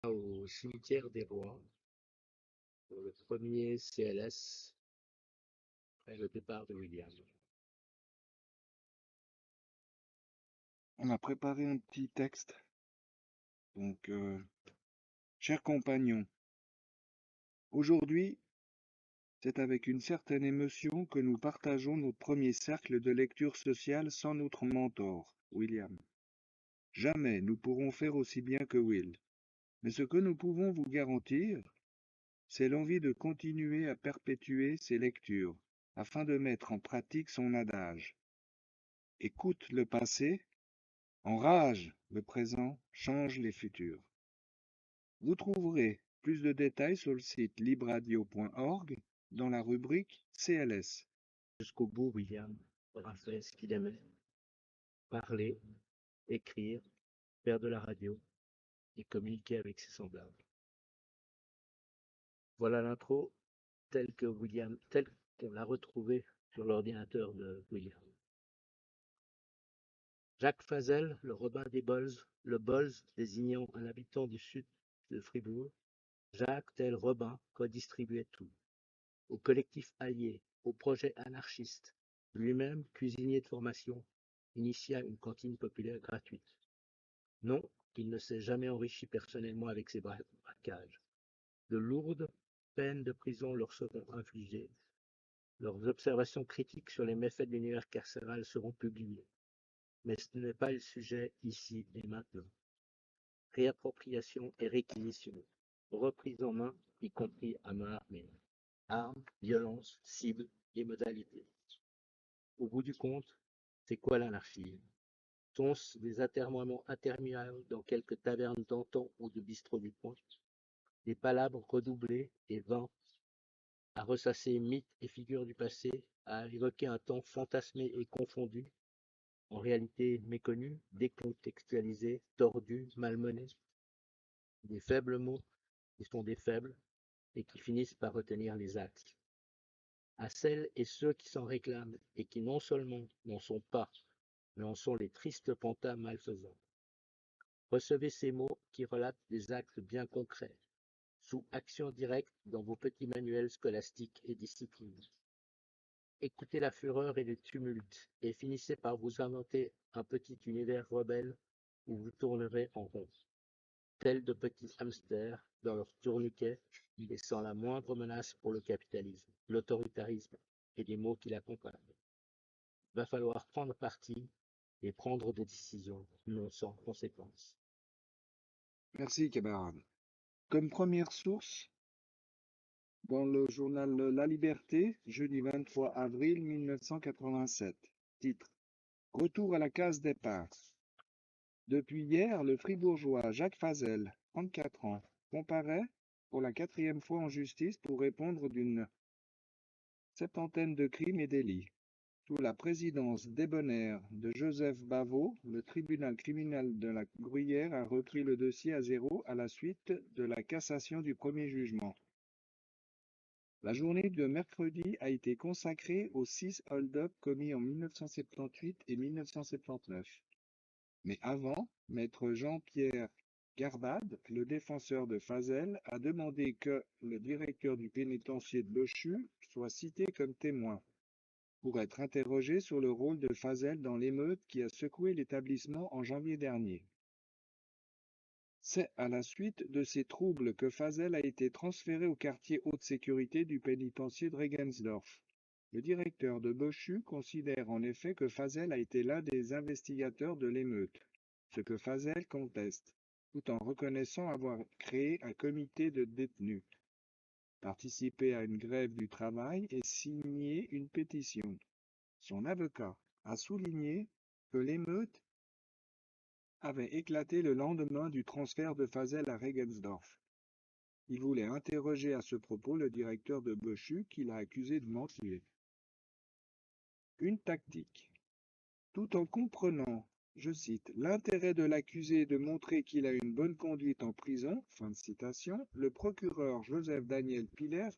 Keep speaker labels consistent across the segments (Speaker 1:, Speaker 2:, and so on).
Speaker 1: Au cimetière des Rois pour le premier CLS après le départ de William.
Speaker 2: On a préparé un petit texte. Donc, chers compagnons, aujourd'hui, c'est avec une certaine émotion que nous partageons notre premier cercle de lecture sociale sans notre mentor, William. Jamais nous pourrons faire aussi bien que Will. Mais ce que nous pouvons vous garantir, c'est l'envie de continuer à perpétuer ces lectures, afin de mettre en pratique son adage. Écoute le passé, enrage le présent, change les futurs. Vous trouverez plus de détails sur le site libradio.org dans la rubrique CLS.
Speaker 1: Jusqu'au bout, William aura fait ce qu'il aimait. Parler, écrire, faire de la radio et communiquer avec ses semblables. Voilà l'intro telle qu'on l'a retrouvée sur l'ordinateur de William. Jacques Fazel, le Robin des Bols, le Bols désignant un habitant du sud de Fribourg, Jacques tel Robin redistribuait tout. Au collectif allié, au projet anarchiste, lui-même cuisinier de formation, initia une cantine populaire gratuite. Non, il ne s'est jamais enrichi personnellement avec ses braquages. De lourdes peines de prison leur seront infligées. Leurs observations critiques sur les méfaits de l'univers carcéral seront publiées. Mais ce n'est pas le sujet ici et maintenant. Réappropriation et réquisition, reprise en main, y compris à main armée. Armes, violence, cibles et modalités. Au bout du compte, c'est quoi l'anarchie? Sont-ce des atermoiements interminables dans quelques tavernes d'antan ou de bistrot du coin? Des palabres redoublées et vains à ressasser mythes et figures du passé, à évoquer un temps fantasmé et confondu, en réalité méconnu, décontextualisé, tordu, malmené, des faibles mots qui sont des faibles et qui finissent par retenir les actes. À celles et ceux qui s'en réclament et qui non seulement n'en sont pas, mais en sont les tristes pantins malfaisants. Recevez ces mots qui relatent des actes bien concrets, sous action directe dans vos petits manuels scolastiques et disciplines. Écoutez la fureur et le tumulte, et finissez par vous inventer un petit univers rebelle où vous tournerez en rond, tels de petits hamsters dans leur tourniquet, et sans la moindre menace pour le capitalisme, l'autoritarisme et les mots qui l'accompagnent. Va falloir prendre parti et prendre des décisions, non sans conséquence.
Speaker 2: Merci, camarade. Comme première source, dans le journal La Liberté, jeudi 23 avril 1987. Titre: Retour à la case départ. Depuis hier, le fribourgeois Jacques Fazel, 34 ans, comparaît pour la 4e fois en justice pour répondre d'une septantaine de crimes et délits. Sous la présidence débonnaire de Joseph Bavot, le tribunal criminel de la Gruyère a repris le dossier à zéro à la suite de la cassation du premier jugement. La journée de mercredi a été consacrée aux 6 hold-up commis en 1978 et 1979. Mais avant, maître Jean-Pierre Garbade, le défenseur de Fazel, a demandé que le directeur du pénitencier de Bochu soit cité comme témoin pour être interrogé sur le rôle de Fazel dans l'émeute qui a secoué l'établissement en janvier dernier. C'est à la suite de ces troubles que Fazel a été transféré au quartier haute sécurité du pénitencier de Regensdorf. Le directeur de Bochu considère en effet que Fazel a été l'un des investigateurs de l'émeute, ce que Fazel conteste, tout en reconnaissant avoir créé un comité de détenus, participé à une grève du travail et signé une pétition. Son avocat a souligné que l'émeute avait éclaté le lendemain du transfert de Fazel à Regensdorf. Il voulait interroger à ce propos le directeur de Bochu qui l'a accusé de mentir. Une tactique. Tout en comprenant, je cite, l'intérêt de l'accusé de montrer qu'il a une bonne conduite en prison, fin de citation, le procureur Joseph Daniel Piller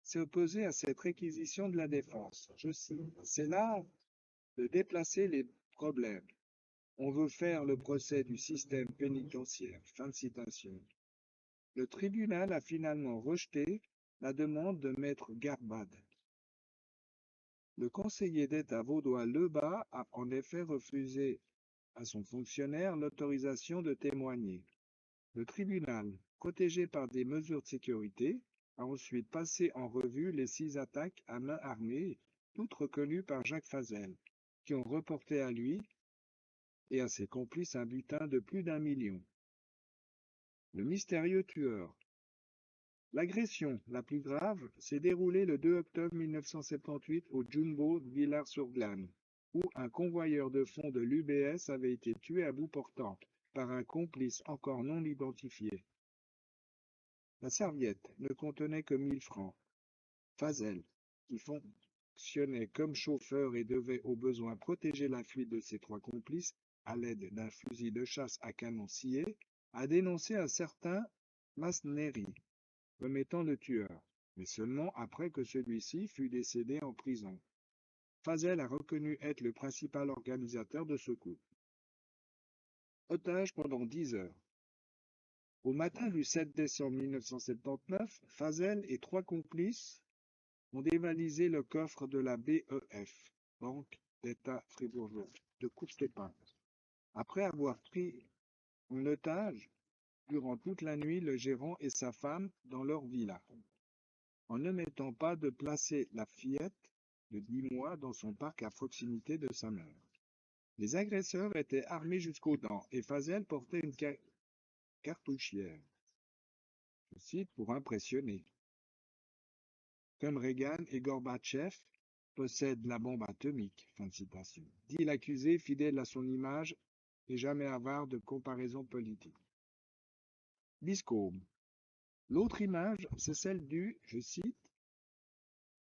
Speaker 2: s'est opposé à cette réquisition de la défense. Je cite, c'est l'art de déplacer les problèmes. On veut faire le procès du système pénitentiaire. Fin de citation. Le tribunal a finalement rejeté la demande de maître Garbade. Le conseiller d'État vaudois Lebas a en effet refusé à son fonctionnaire l'autorisation de témoigner. Le tribunal, protégé par des mesures de sécurité, a ensuite passé en revue les 6 attaques à main armée, toutes reconnues par Jacques Fazel, qui ont reporté à lui et à ses complices un butin de plus d'1 million. Le mystérieux tueur. L'agression la plus grave s'est déroulée le 2 octobre 1978 au Jumbo de Villars-sur-Glâne, où un convoyeur de fonds de l'UBS avait été tué à bout portant par un complice encore non identifié. La serviette ne contenait que 1000 francs. Fazel, qui fonctionnait comme chauffeur et devait au besoin protéger la fuite de ses 3 complices à l'aide d'un fusil de chasse à canon scié, a dénoncé un certain Masneri comme étant le tueur, mais seulement après que celui-ci fut décédé en prison. Fazel a reconnu être le principal organisateur de ce coup. Otage pendant 10 heures. Au matin du 7 décembre 1979, Fazel et 3 complices ont dévalisé le coffre de la BEF, Banque d'État fribourgeois, de Courtépin. Après avoir pris en otage durant toute la nuit le gérant et sa femme dans leur villa, en n'omettant pas de placer la fillette de 10 mois dans son parc à proximité de sa mère. Les agresseurs étaient armés jusqu'aux dents et Fazel portait une cartouchière, je cite, pour impressionner. Comme Reagan et Gorbatchev possèdent la bombe atomique, fin de citation, dit l'accusé fidèle à son image et jamais avare de comparaisons politiques. Biscombe. L'autre image, c'est celle du, je cite,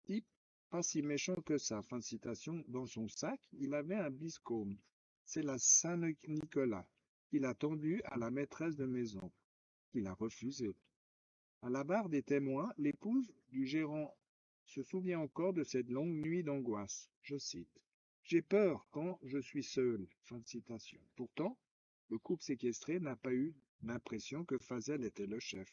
Speaker 2: type pas si méchant que ça, fin de citation. Dans son sac, il avait un biscombe. C'est la Saint-Nicolas qu'il a tendu à la maîtresse de maison, qu'il a refusé. À la barre des témoins, l'épouse du gérant se souvient encore de cette longue nuit d'angoisse. Je cite. J'ai peur quand je suis seul. Fin de citation. Pourtant, le couple séquestré n'a pas eu l'impression que Fazel était le chef.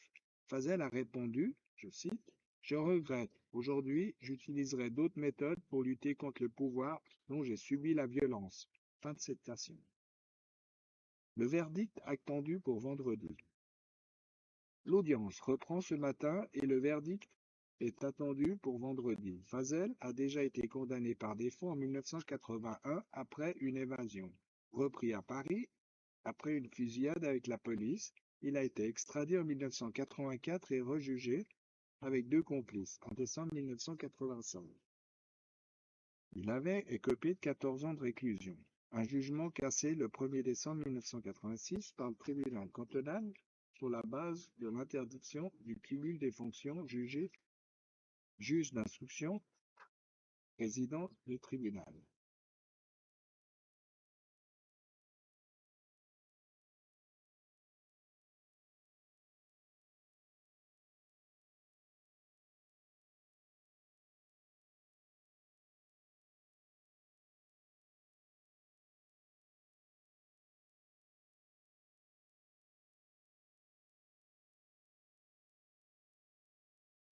Speaker 2: Fazel a répondu, je cite, je regrette. Aujourd'hui, j'utiliserai d'autres méthodes pour lutter contre le pouvoir dont j'ai subi la violence. Fin de citation. Le verdict attendu pour vendredi. L'audience reprend ce matin et le verdict est attendu pour vendredi. Fazel a déjà été condamné par défaut en 1981 après une évasion. Repris à Paris, après une fusillade avec la police, il a été extradé en 1984 et rejugé avec 2 complices en décembre 1985. Il avait écopé de 14 ans de réclusion. Un jugement cassé le 1er décembre 1986 par le tribunal cantonal sur la base de l'interdiction du cumul des fonctions jugé juge d'instruction, président du tribunal.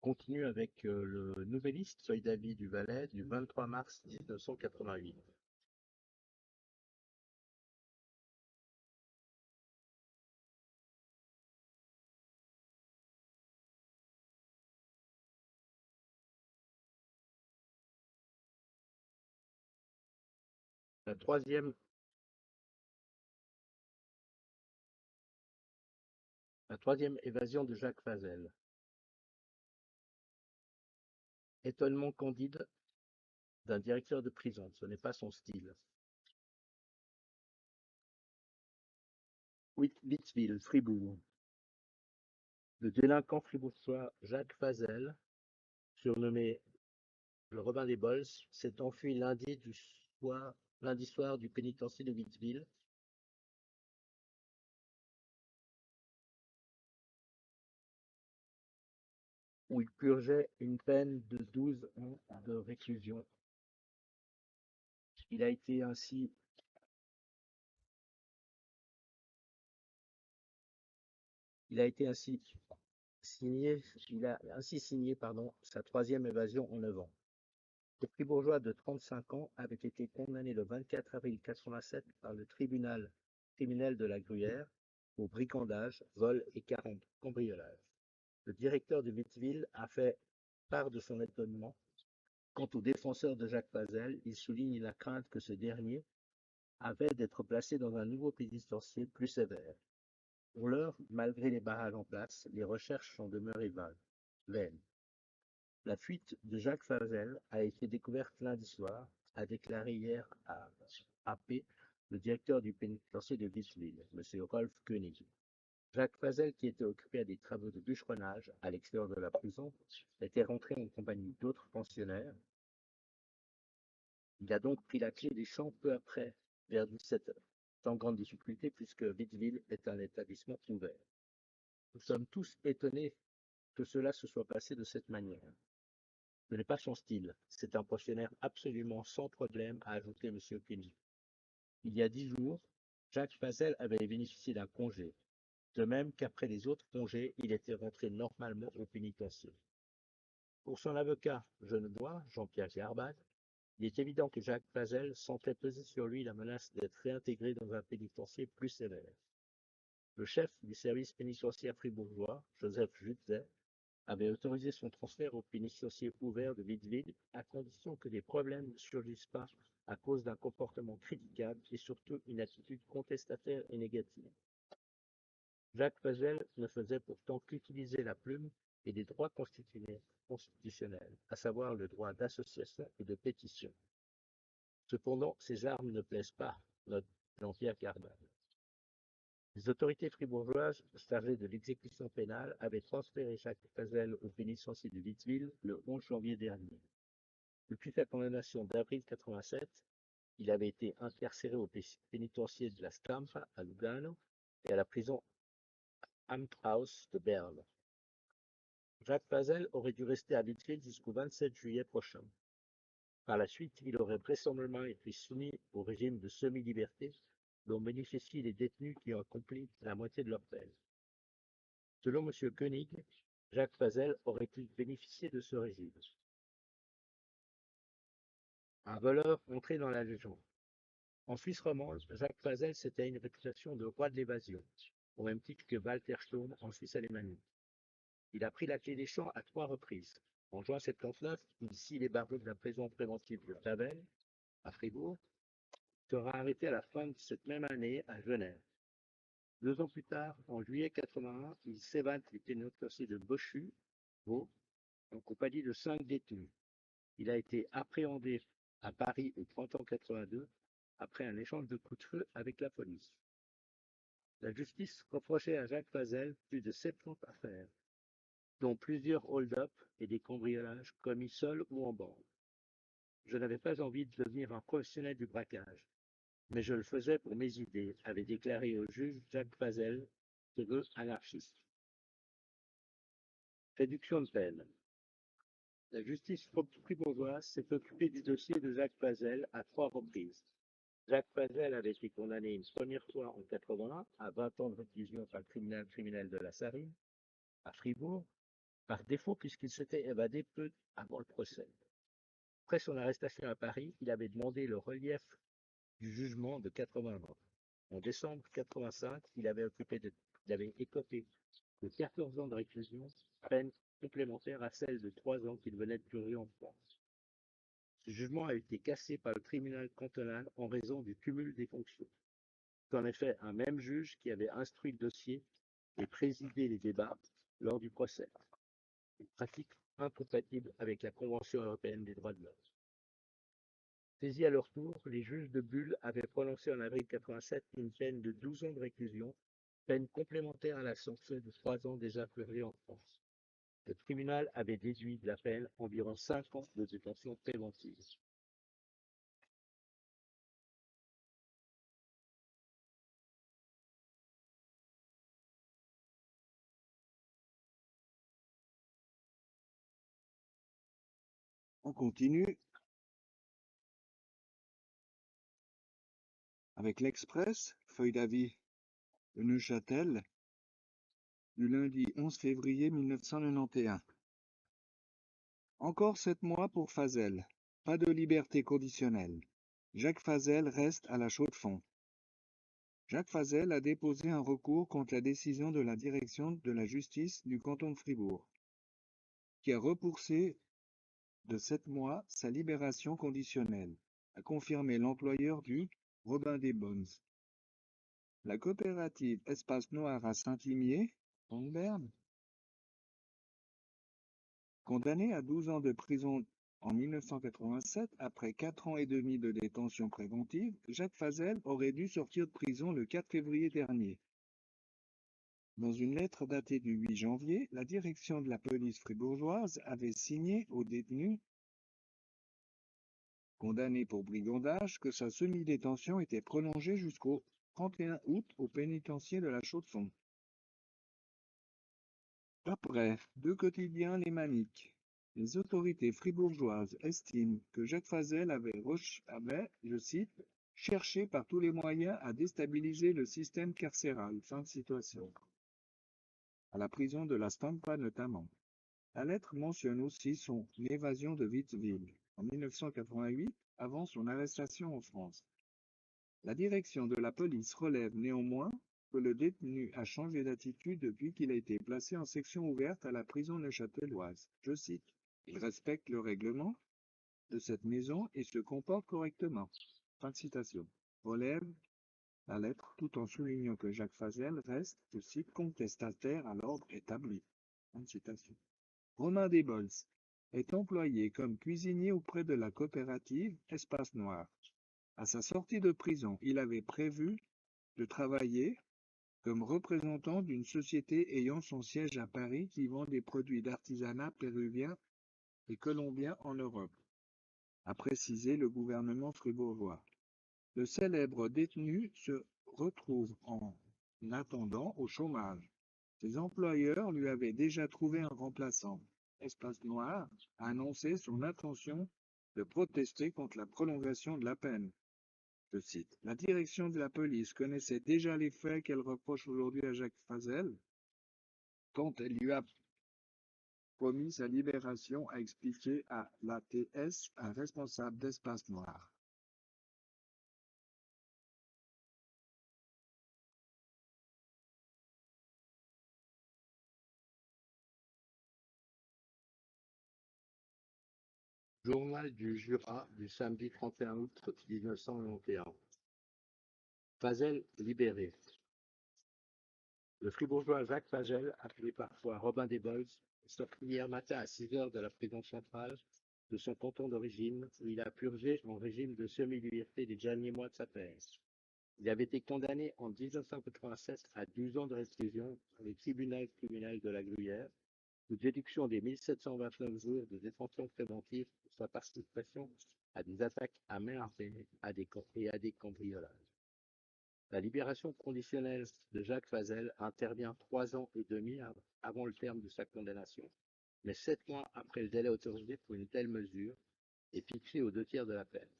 Speaker 1: Continue avec le Nouvelliste, feuille d'avis du Valais du 23 mars 1988. La troisième évasion de Jacques Fazel. Étonnement candide d'un directeur de prison, ce n'est pas son style. Witzwil, Fribourg. Le délinquant fribourgeois Jacques Fazel, surnommé le Robin des Bols, s'est enfui lundi soir du pénitencier de Witzwil, où il purgeait une peine de 12 ans de réclusion. Il a été ainsi Il a ainsi signé sa troisième évasion en 9 ans. Le fribourgeois de 35 ans avait été condamné le 24 avril 87 par le tribunal criminel de la Gruyère pour brigandage, vol et cambriolage. Le directeur de Witteville a fait part de son étonnement. Quant au défenseur de Jacques Pazel, il souligne la crainte que ce dernier avait d'être placé dans un nouveau pénitencier plus sévère. Pour l'heure, malgré les barrages en place, les recherches sont demeurées vaines. La fuite de Jacques Pazel a été découverte lundi soir, a déclaré hier à AP le directeur du pénitencier de Witteville, M. Rolf Koenig. Jacques Pazel, qui était occupé à des travaux de bûcheronnage à l'extérieur de la prison, était rentré en compagnie d'autres pensionnaires. Il a donc pris la clé des champs peu après, vers 17 heures, sans grande difficulté puisque Witteville est un établissement ouvert. Nous sommes tous étonnés que cela se soit passé de cette manière. Ce n'est pas son style, c'est un pensionnaire absolument sans problème, a ajouté M. Kenny. Il y a 10 jours, Jacques Pazel avait bénéficié d'un congé, de même qu'après les autres congés, il était rentré normalement au pénitencier. Pour son avocat genevois, Jean-Pierre Garbade, il est évident que Jacques Pazel sentait peser sur lui la menace d'être réintégré dans un pénitencier plus sévère. Le chef du service pénitentiaire fribourgeois, Joseph Jutzet, avait autorisé son transfert au pénitencier ouvert de Witteville à condition que des problèmes ne surgissent pas à cause d'un comportement critiquable et surtout une attitude contestataire et négative. Jacques Pazel ne faisait pourtant qu'utiliser la plume et des droits constitutionnels, à savoir le droit d'association et de pétition. Cependant, ces armes ne plaisent pas, note Jean-Pierre Garbade. Les autorités fribourgeoises chargées de l'exécution pénale avaient transféré Jacques Pazel au pénitencier de Witteville le 11 janvier dernier. Depuis sa condamnation d'avril 87, il avait été incarcéré au pénitencier de la Stampa à Lugano et à la prison Amthaus de Berne. Jacques Pazel aurait dû rester à Witteville jusqu'au 27 juillet prochain. Par la suite, il aurait vraisemblablement été soumis au régime de semi-liberté dont bénéficient les détenus qui ont accompli la moitié de leur peine. Selon M. Koenig, Jacques Pazel aurait pu bénéficier de ce régime. Un voleur entré dans la légende. En Suisse romande, Jacques Pazel s'était une réputation de roi de l'évasion, au même titre que Walter Sturm en Suisse alémanique. Il a pris la clé des champs à 3 reprises. En juin 79, il scie les barreaux de la prison préventive de Tavel, à Fribourg, sera arrêté à la fin de cette même année à Genève. 2 ans plus tard, en juillet 81, il s'évade du pénitencier de Bochu, en compagnie de 5 détenus. Il a été appréhendé à Paris au printemps 82 après un échange de coups de feu avec la police. La justice reprochait à Jacques Pazel plus de 70 affaires, dont plusieurs hold-up et des cambriolages commis seuls ou en bande. Je n'avais pas envie de devenir un professionnel du braquage, mais je le faisais pour mes idées, avait déclaré au juge Jacques Pazel, heureux anarchiste. Réduction de peine. La justice fribourgeoise s'est occupée du dossier de Jacques Pazel à 3 reprises. Jacques Pazel avait été condamné une première fois en 81 à 20 ans de réclusion par le tribunal criminel de la Sarine, à Fribourg, par défaut puisqu'il s'était évadé peu avant le procès. Après son arrestation à Paris, il avait demandé le relief du jugement de 80 ans. En décembre 85, il avait écopé de 14 ans de réclusion, peine complémentaire à celle de 3 ans qu'il venait de purger en France. Ce jugement a été cassé par le tribunal cantonal en raison du cumul des fonctions. C'est en effet un même juge qui avait instruit le dossier et présidé les débats lors du procès. Une pratique incompatible avec la Convention européenne des droits de l'homme. Saisis à leur tour, les juges de Bulle avaient prononcé en avril 87 une peine de 12 ans de réclusion, peine complémentaire à la sanction de 3 ans déjà purgée en France. Le tribunal avait déduit de la peine environ 5 ans de détention préventive.
Speaker 2: On continue avec l'Express, feuille d'avis de Neuchâtel. du lundi 11 février 1991. Encore 7 mois pour Fazel. Pas de liberté conditionnelle. Jacques Fazel reste à la Chaux-de-Fonds. Jacques Fazel a déposé un recours contre la décision de la direction de la justice du canton de Fribourg, qui a repoussé de 7 mois sa libération conditionnelle, a confirmé l'employeur du Robin des Bonnes. La coopérative Espace Noir à Saint-Imier, en Berne, condamné à 12 ans de prison en 1987, après 4 ans et demi de détention préventive, Jacques Fazel aurait dû sortir de prison le 4 février dernier. Dans une lettre datée du 8 janvier, la direction de la police fribourgeoise avait signé au détenu condamné pour brigandage que sa semi-détention était prolongée jusqu'au 31 août au pénitencier de la Chaux-de-Fonds. Après 2 quotidiens lémaniques, les autorités fribourgeoises estiment que Jacques Fazel avait, je cite, « cherché par tous les moyens à déstabiliser le système carcéral ». Fin de citation. À la prison de la Stampa notamment. La lettre mentionne aussi son évasion de Witzwil en 1988 avant son arrestation en France. La direction de la police relève néanmoins que le détenu a changé d'attitude depuis qu'il a été placé en section ouverte à la prison neuchâteloise. Je cite, « Il respecte le règlement de cette maison et se comporte correctement ». Fin de citation. Relève la lettre tout en soulignant que Jacques Fazel reste, je cite, contestataire à l'ordre établi. Fin de citation. Romain Desbols est employé comme cuisinier auprès de la coopérative Espace Noir. À sa sortie de prison, il avait prévu de travailler comme représentant d'une société ayant son siège à Paris qui vend des produits d'artisanat péruvien et colombien en Europe, a précisé le gouvernement fribourgeois. Le célèbre détenu se retrouve en attendant au chômage. Ses employeurs lui avaient déjà trouvé un remplaçant. Espace Noir a annoncé son intention de protester contre la prolongation de la peine. Je cite, « La direction de la police connaissait déjà les faits qu'elle reproche aujourd'hui à Jacques Fazel quand elle lui a promis sa libération, a expliqué à l'ATS un responsable d'Espace Noir. »
Speaker 1: Journal du Jura du samedi 31 août 1991. Fazel libéré. Le fribourgeois Jacques Fazel, appelé parfois Robin Desbols, est sorti hier matin à 6 heures de la prison centrale de son canton d'origine, où il a purgé en régime de semi-liberté les derniers mois de sa peine. Il avait été condamné en 1987 à 12 ans de réclusion par le tribunal criminel de la Gruyère, sous déduction des 1729 jours de détention préventive pour sa participation à des attaques à main armée et à des cambriolages. La libération conditionnelle de Jacques Fazel intervient 3 ans et demi avant le terme de sa condamnation, mais 7 mois après le délai autorisé pour une telle mesure est fixé aux 2/3 de la peine.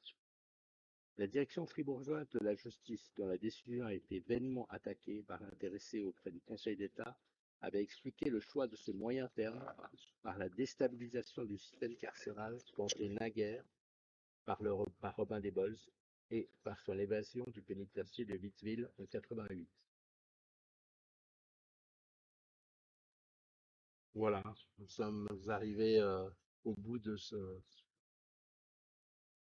Speaker 1: La direction fribourgeoise de la justice, dont la décision a été vainement attaquée par l'intéressé auprès du Conseil d'État, avait expliqué le choix de ce moyen terme par la déstabilisation du système carcéral tenté naguère par Robin Desbols et par son évasion du pénitencier de Witzwil en 88. Voilà, nous sommes arrivés au bout de ce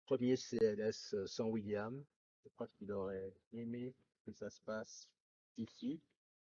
Speaker 1: premier CLS sans William. Je crois qu'il aurait aimé que ça se passe ici.